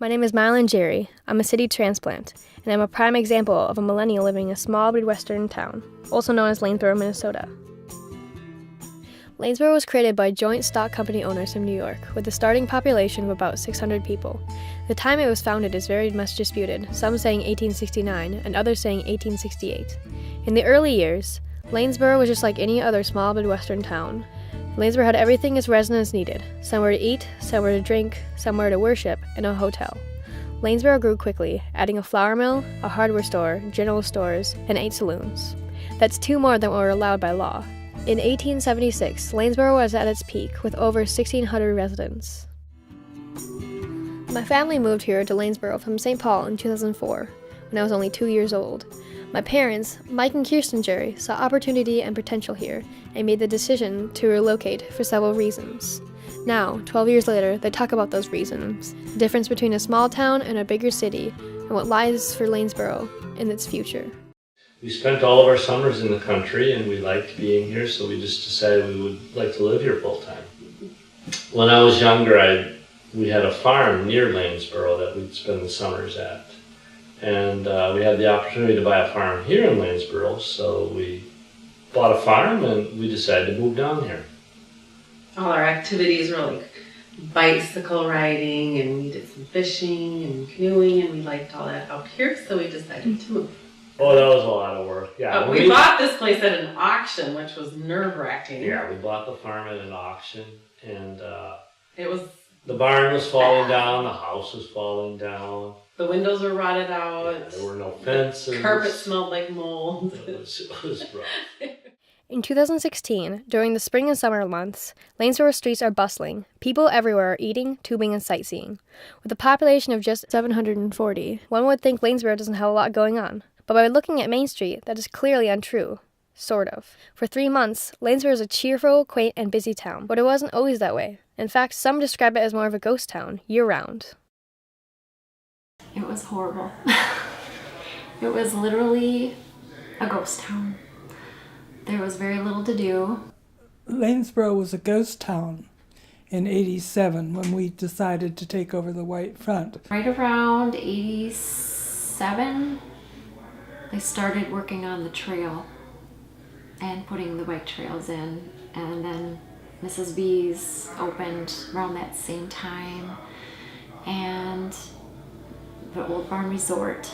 My name is Mylan Jerry. I'm a city transplant, and I'm a prime example of a millennial living in a small Midwestern town, also known as Lanesboro, Minnesota. Lanesboro was created by joint stock company owners from New York, with a starting population of about 600 people. The time it was founded is very much disputed, some saying 1869 and others saying 1868. In the early years, Lanesboro was just like any other small Midwestern town. Lanesboro had everything its residents needed: somewhere to eat, somewhere to drink, somewhere to worship, and a hotel. Lanesboro grew quickly, adding a flour mill, a hardware store, general stores, and 8 saloons. That's 2 more than were allowed by law. In 1876, Lanesboro was at its peak with over 1,600 residents. My family moved here to Lanesboro from St. Paul in 2004, when I was only 2 years old. My parents, Mike and Kirsten Jerry, saw opportunity and potential here and made the decision to relocate for several reasons. Now, 12 years later, they talk about those reasons, the difference between a small town and a bigger city, and what lies for Lanesboro in its future. We spent all of our summers in the country and we liked being here, so we just decided we would like to live here full time. When I was younger, we had a farm near Lanesboro that we'd spend the summers at. And we had the opportunity to buy a farm here in Lanesboro, so we bought a farm and we decided to move down here. All our activities were like bicycle riding, and we did some fishing and canoeing, and we liked all that out here, so we decided to move. Oh, that was a lot of work. Yeah, We bought this place at an auction, which was nerve-wracking. Yeah, we bought the farm at an auction, and it was the barn was falling down, the house was falling down. The windows were rotted out. Yeah, there were no fences. Carpet smelled like mold. It was rough. In 2016, during the spring and summer months, Lanesboro streets are bustling. People everywhere are eating, tubing, and sightseeing. With a population of just 740, one would think Lanesboro doesn't have a lot going on. But by looking at Main Street, that is clearly untrue. Sort of. For 3 months, Lanesboro is a cheerful, quaint, and busy town, but it wasn't always that way. In fact, some describe it as more of a ghost town, year-round. It was horrible. It was literally a ghost town. There was very little to do. Lanesboro was a ghost town in '87 when we decided to take over the White Front. Right around '87, they started working on the trail and putting the bike trails in, and then Mrs. B's opened around that same time, and the Old Barn Resort.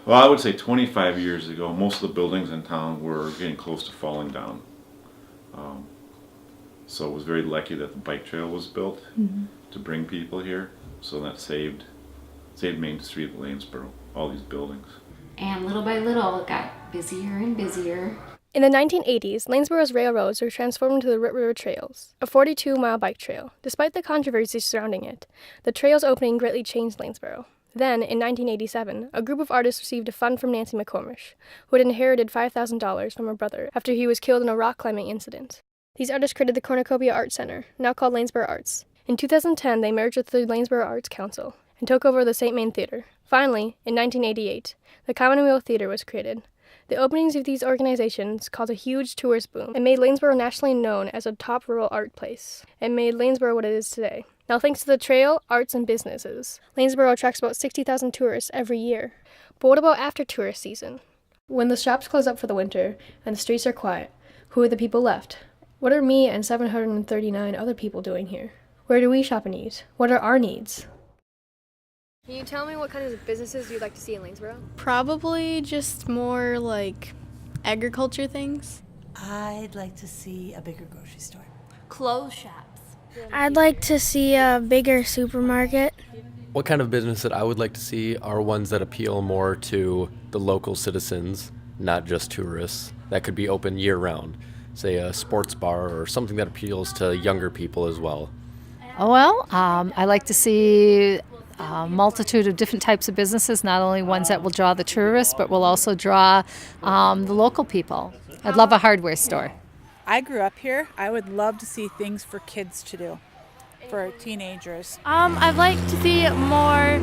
Well, I would say 25 years ago, most of the buildings in town were getting close to falling down. So it was very lucky that the bike trail was built to bring people here. So that saved Main Street of Lanesboro, all these buildings. And little by little, it got busier and busier. In the 1980s, Lanesboro's railroads were transformed into the Root River Trails, a 42-mile bike trail. Despite the controversy surrounding it, the trail's opening greatly changed Lanesboro. Then, in 1987, a group of artists received a fund from Nancy McCormish, who had inherited $5,000 from her brother after he was killed in a rock climbing incident. These artists created the Cornucopia Art Center, now called Lanesboro Arts. In 2010, they merged with the Lanesboro Arts Council and took over the St. Main Theater. Finally, in 1988, the Commonwealth Theater was created. The openings of these organizations caused a huge tourist boom and made Lanesboro nationally known as a top rural art place, and made Lanesboro what it is today. Now, thanks to the trail, arts, and businesses, Lanesboro attracts about 60,000 tourists every year. But what about after tourist season? When the shops close up for the winter and the streets are quiet, who are the people left? What are me and 739 other people doing here? Where do we shop and eat? What are our needs? Can you tell me what kinds of businesses you'd like to see in Lanesboro? Probably just more like agriculture things. I'd like to see a bigger grocery store. Clothes shops. I'd like to see a bigger supermarket. What kind of business that I would like to see are ones that appeal more to the local citizens, not just tourists. That could be open year-round, say a sports bar or something that appeals to younger people as well. I like to see a multitude of different types of businesses, not only ones that will draw the tourists, but will also draw the local people. I'd love a hardware store. I grew up here. I would love to see things for kids to do, for teenagers. I'd like to see more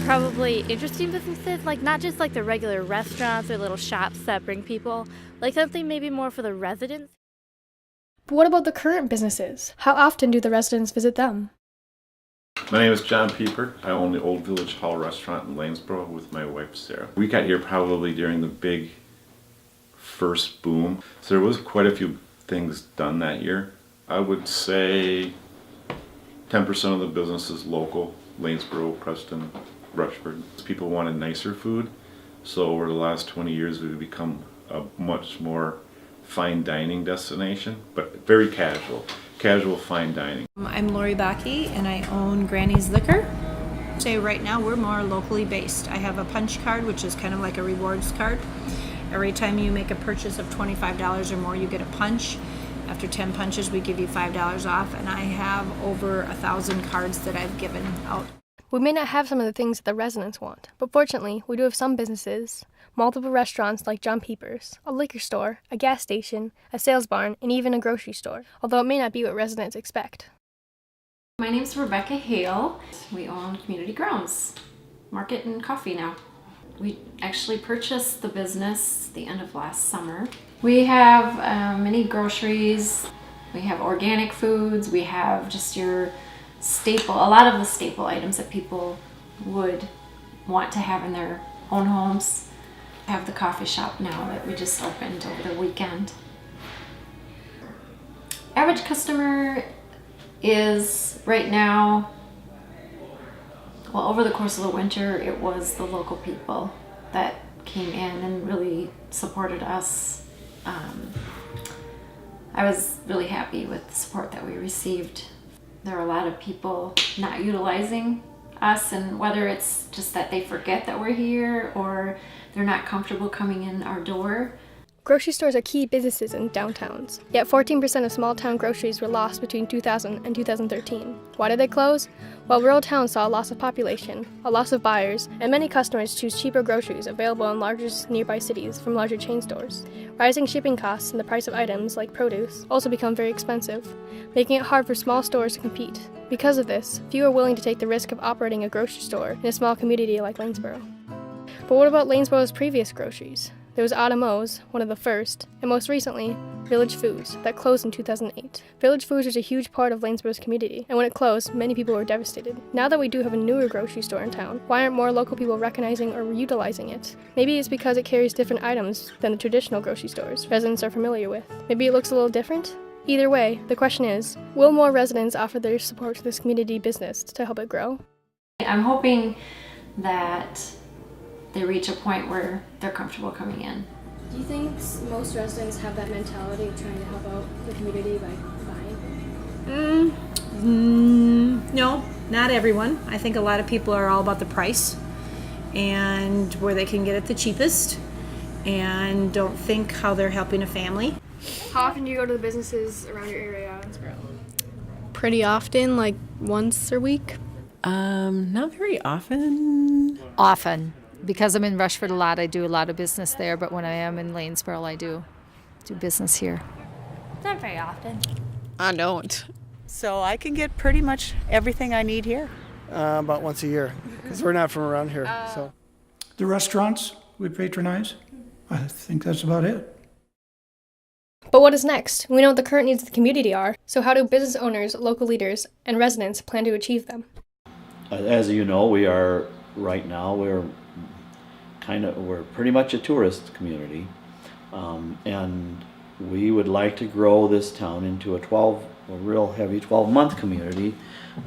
probably interesting businesses, like not just like the regular restaurants or little shops that bring people, like something maybe more for the residents. But what about the current businesses? How often do the residents visit them? My name is John Pieper. I own the Old Village Hall restaurant in Lanesboro with my wife Sarah. We got here probably during the big first boom, so there was quite a few things done that year. I would say 10% of the business is local, Lanesboro, Preston, Rushford. People wanted nicer food, so over the last 20 years we've become a much more fine dining destination, but very casual fine dining. I'm Lori Bakke and I own Granny's Liquor. Say right now we're more locally based. I have a punch card, which is kind of like a rewards card. Every time you make a purchase of $25 or more, you get a punch. After 10 punches, we give you $5 off, and I have over 1,000 cards that I've given out. We may not have some of the things that the residents want, but fortunately, we do have some businesses, multiple restaurants like John Pieper's, a liquor store, a gas station, a sales barn, and even a grocery store, although it may not be what residents expect. My name's Rebecca Hale. We own Community Grounds, Market and Coffee now. We actually purchased the business the end of last summer. We have many groceries, we have organic foods, we have just your staple, a lot of the staple items that people would want to have in their own homes. I have the coffee shop now that we just opened over the weekend. Average customer is right now, well, over the course of the winter, it was the local people that came in and really supported us. I was really happy with the support that we received. There are a lot of people not utilizing us, and whether it's just that they forget that we're here or they're not comfortable coming in our door. Grocery stores are key businesses in downtowns, yet 14% of small-town groceries were lost between 2000 and 2013. Why did they close? Well, rural towns saw a loss of population, a loss of buyers, and many customers choose cheaper groceries available in larger nearby cities from larger chain stores. Rising shipping costs and the price of items, like produce, also become very expensive, making it hard for small stores to compete. Because of this, few are willing to take the risk of operating a grocery store in a small community like Lanesboro. But what about Lanesboro's previous groceries? There was Automos, one of the first, and most recently, Village Foods, that closed in 2008. Village Foods was a huge part of Lanesboro's community, and when it closed, many people were devastated. Now that we do have a newer grocery store in town, why aren't more local people recognizing or utilizing it? Maybe it's because it carries different items than the traditional grocery stores residents are familiar with. Maybe it looks a little different? Either way, the question is, will more residents offer their support to this community business to help it grow? I'm hoping that they reach a point where they're comfortable coming in. Do you think most residents have that mentality of trying to help out the community by buying? No, not everyone. I think a lot of people are all about the price and where they can get it the cheapest and don't think how they're helping a family. How often do you go to the businesses around your area in Lanesboro? Pretty often, like once a week. Not very often. Often. Because I'm in Rushford a lot, I do a lot of business there, but when I am in Lanesboro, I do business here. Not very often. I don't. So I can get pretty much everything I need here. About once a year, because we're not from around here. So the restaurants we patronize, I think that's about it. But what is next? We know what the current needs of the community are, so how do business owners, local leaders, and residents plan to achieve them? As you know, we're pretty much a tourist community, and we would like to grow this town into a real heavy 12-month community.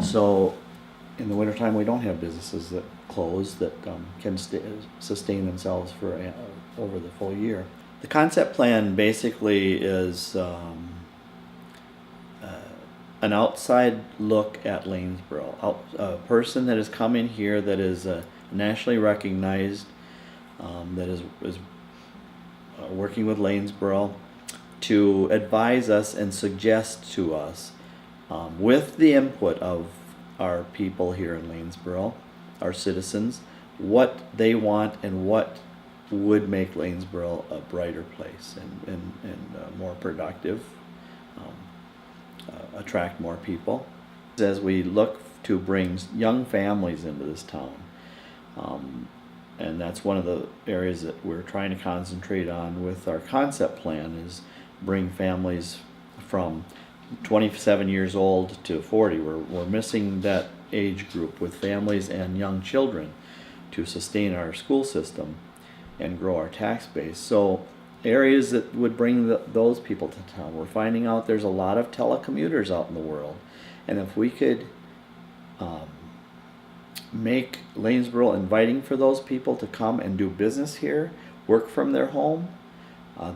So in the wintertime, we don't have businesses that close that can sustain themselves for over the full year. The concept plan basically is an outside look at Lanesboro. A person that has come in here that is nationally recognized, that is working with Lanesboro to advise us and suggest to us, with the input of our people here in Lanesboro, our citizens, what they want and what would make Lanesboro a brighter place and more productive, attract more people. As we look to bring young families into this town, and that's one of the areas that we're trying to concentrate on with our concept plan, is bring families from 27 years old to 40. We're missing that age group with families and young children to sustain our school system and grow our tax base. So areas that would bring those people to town. We're finding out there's a lot of telecommuters out in the world, and if we could make Lanesboro inviting for those people to come and do business here, work from their home,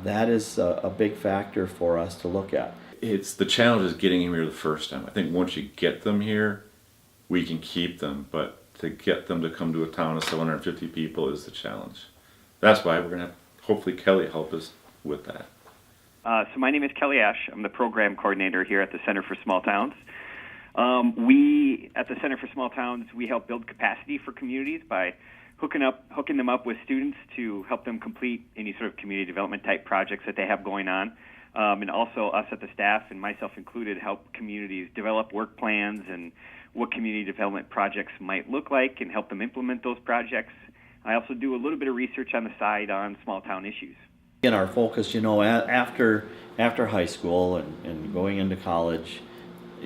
that is a big factor for us to look at. It's the challenge is getting them here the first time. I think once you get them here, we can keep them, but to get them to come to a town of 750 people is the challenge. That's why we're going to have, hopefully, Kelly help us with that. So my name is Kelly Ash. I'm the program coordinator here at the Center for Small Towns. We, at the Center for Small Towns, we help build capacity for communities by hooking them up with students to help them complete any sort of community development type projects that they have going on. And also us at the staff, and myself included, help communities develop work plans and what community development projects might look like and help them implement those projects. I also do a little bit of research on the side on small town issues. In our focus, you know, after high school and going into college,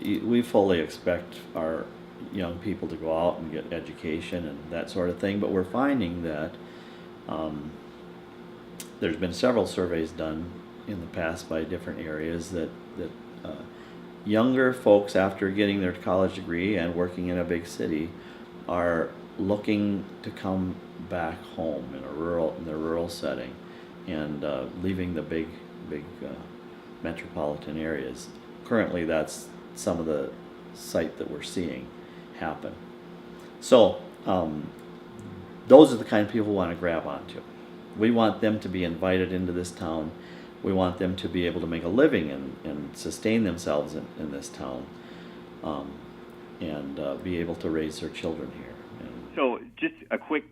we fully expect our young people to go out and get education and that sort of thing, but we're finding that there's been several surveys done in the past by different areas that younger folks, after getting their college degree and working in a big city, are looking to come back home in the rural setting and leaving the big metropolitan areas. Currently, that's some of the sight that we're seeing happen. So those are the kind of people we want to grab onto. We want them to be invited into this town. We want them to be able to make a living and sustain themselves in this town, and be able to raise their children here. So just a quick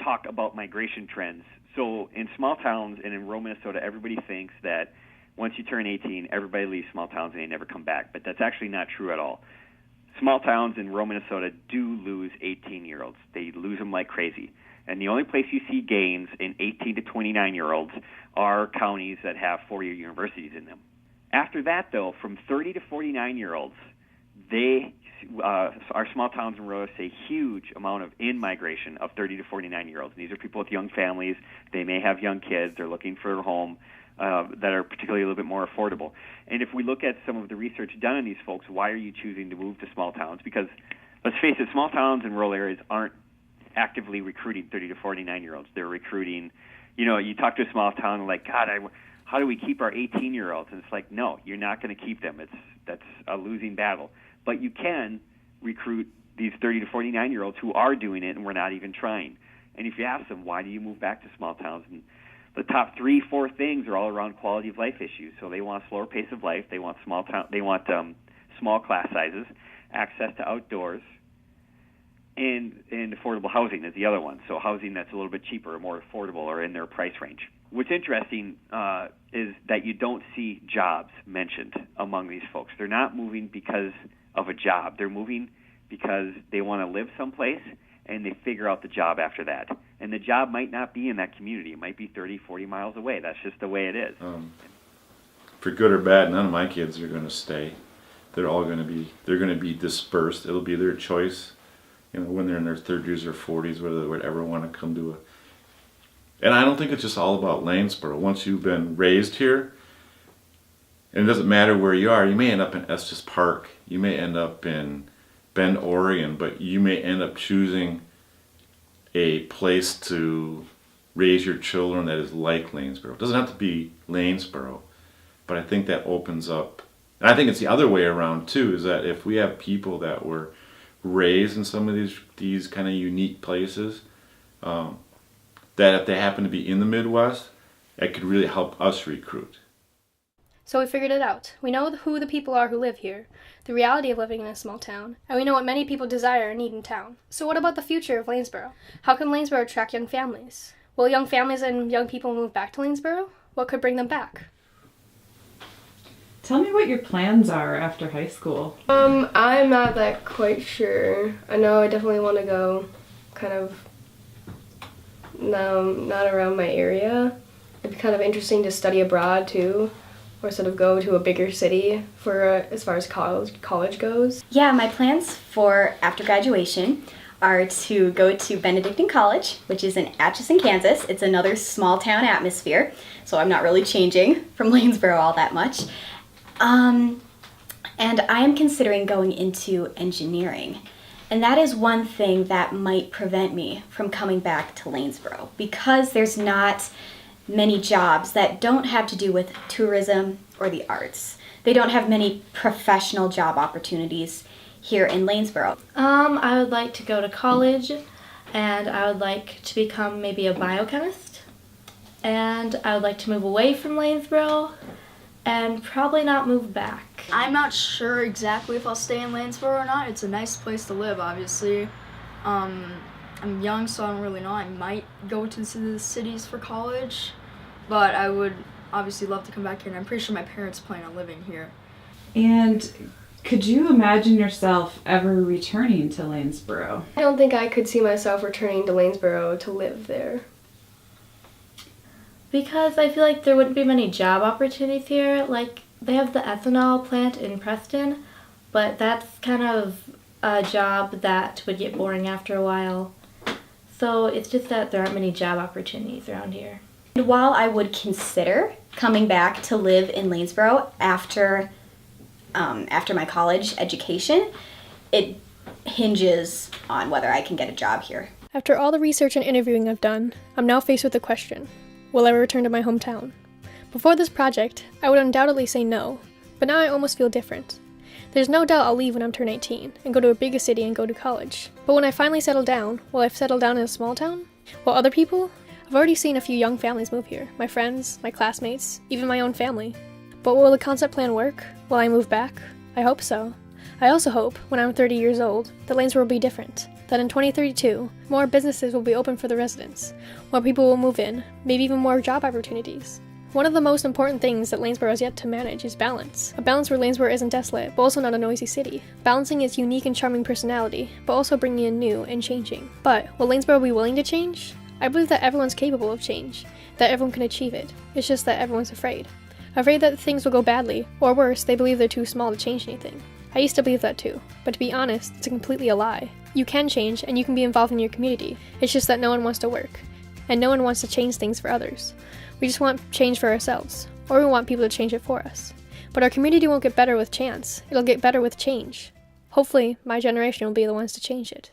talk about migration trends. So in small towns and in rural Minnesota, everybody thinks that once you turn 18, everybody leaves small towns and they never come back. But that's actually not true at all. Small towns in rural Minnesota do lose 18-year-olds. They lose them like crazy. And the only place you see gains in 18 to 29-year-olds are counties that have four-year universities in them. After that, though, from 30 to 49-year-olds, our small towns and rural see a huge amount of in-migration of 30 to 49-year-olds. These are people with young families. They may have young kids. They're looking for a home that are particularly a little bit more affordable. And if we look at some of the research done on these folks, why are you choosing to move to small towns? Because, let's face it, small towns and rural areas aren't actively recruiting 30 to 49-year-olds. They're recruiting, you talk to a small town and like, God, how do we keep our 18-year-olds? And it's like, no, you're not going to keep them. That's a losing battle. But you can recruit these 30 to 49-year-olds who are doing it, and we're not even trying. And if you ask them, why do you move back to small towns? And the top 3-4 things are all around quality of life issues. So they want a slower pace of life. They want small class sizes, access to outdoors, and affordable housing is the other one. So housing that's a little bit cheaper or more affordable or in their price range. What's interesting is that you don't see jobs mentioned among these folks. They're not moving because of a job. They're moving because they want to live someplace and they figure out the job after that. And the job might not be in that community. It might be 30, 40 miles away. That's just the way it is. For good or bad, none of my kids are going to stay. They're going to be dispersed. It'll be their choice. When they're in their 30s or 40s, whether they would ever want to come to And I don't think it's just all about Lanesboro. Once you've been raised here, and it doesn't matter where you are, you may end up in Estes Park, you may end up in Bend, Oregon, but you may end up choosing a place to raise your children that is like Lanesboro. It doesn't have to be Lanesboro, but I think that opens up. And I think it's the other way around too, is that if we have people that were raised in some of these kind of unique places, that if they happen to be in the Midwest, it could really help us recruit. So we figured it out. We know who the people are who live here, the reality of living in a small town, and we know what many people desire and need in town. So what about the future of Lanesboro? How can Lanesboro attract young families? Will young families and young people move back to Lanesboro? What could bring them back? Tell me what your plans are after high school. I'm not that quite sure. I know I definitely want to go kind of not around my area. It'd be kind of interesting to study abroad too. or sort of go to a bigger city for as far as college goes? Yeah, my plans for after graduation are to go to Benedictine College, which is in Atchison, Kansas. It's another small town atmosphere, so I'm not really changing from Lanesboro all that much. And I am considering going into engineering. And that is one thing that might prevent me from coming back to Lanesboro, because there's not many jobs that don't have to do with tourism or the arts. They don't have many professional job opportunities here in Lanesboro. I would like to go to college, and I would like to become maybe a biochemist. And I would like to move away from Lanesboro and probably not move back. I'm not sure exactly if I'll stay in Lanesboro or not. It's a nice place to live, obviously. I'm young, so I don't really know. I might go to the cities for college, but I would obviously love to come back here, and I'm pretty sure my parents plan on living here. And could you imagine yourself ever returning to Lanesboro? I don't think I could see myself returning to Lanesboro to live there. Because I feel like there wouldn't be many job opportunities here. Like, they have the ethanol plant in Preston, but that's kind of a job that would get boring after a while. So it's just that there aren't many job opportunities around here. And while I would consider coming back to live in Lanesboro after my college education, it hinges on whether I can get a job here. After all the research and interviewing I've done, I'm now faced with the question, will I return to my hometown? Before this project, I would undoubtedly say no, but now I almost feel different. There's no doubt I'll leave when I'm turned 18 and go to a bigger city and go to college. But when I finally settle down, will I settle down in a small town? Will other people? I've already seen a few young families move here, my friends, my classmates, even my own family. But will the concept plan work? Will I move back? I hope so. I also hope, when I'm 30 years old, that Lanesboro will be different. That in 2032, more businesses will be open for the residents. More people will move in, maybe even more job opportunities. One of the most important things that Lanesboro has yet to manage is balance. A balance where Lanesboro isn't desolate, but also not a noisy city. Balancing its unique and charming personality, but also bringing in new and changing. But will Lanesboro be willing to change? I believe that everyone's capable of change, that everyone can achieve it. It's just that everyone's afraid. Afraid that things will go badly, or worse, they believe they're too small to change anything. I used to believe that too, but to be honest, it's completely a lie. You can change, and you can be involved in your community. It's just that no one wants to work, and no one wants to change things for others. We just want change for ourselves, or we want people to change it for us. But our community won't get better with chance, it'll get better with change. Hopefully, my generation will be the ones to change it.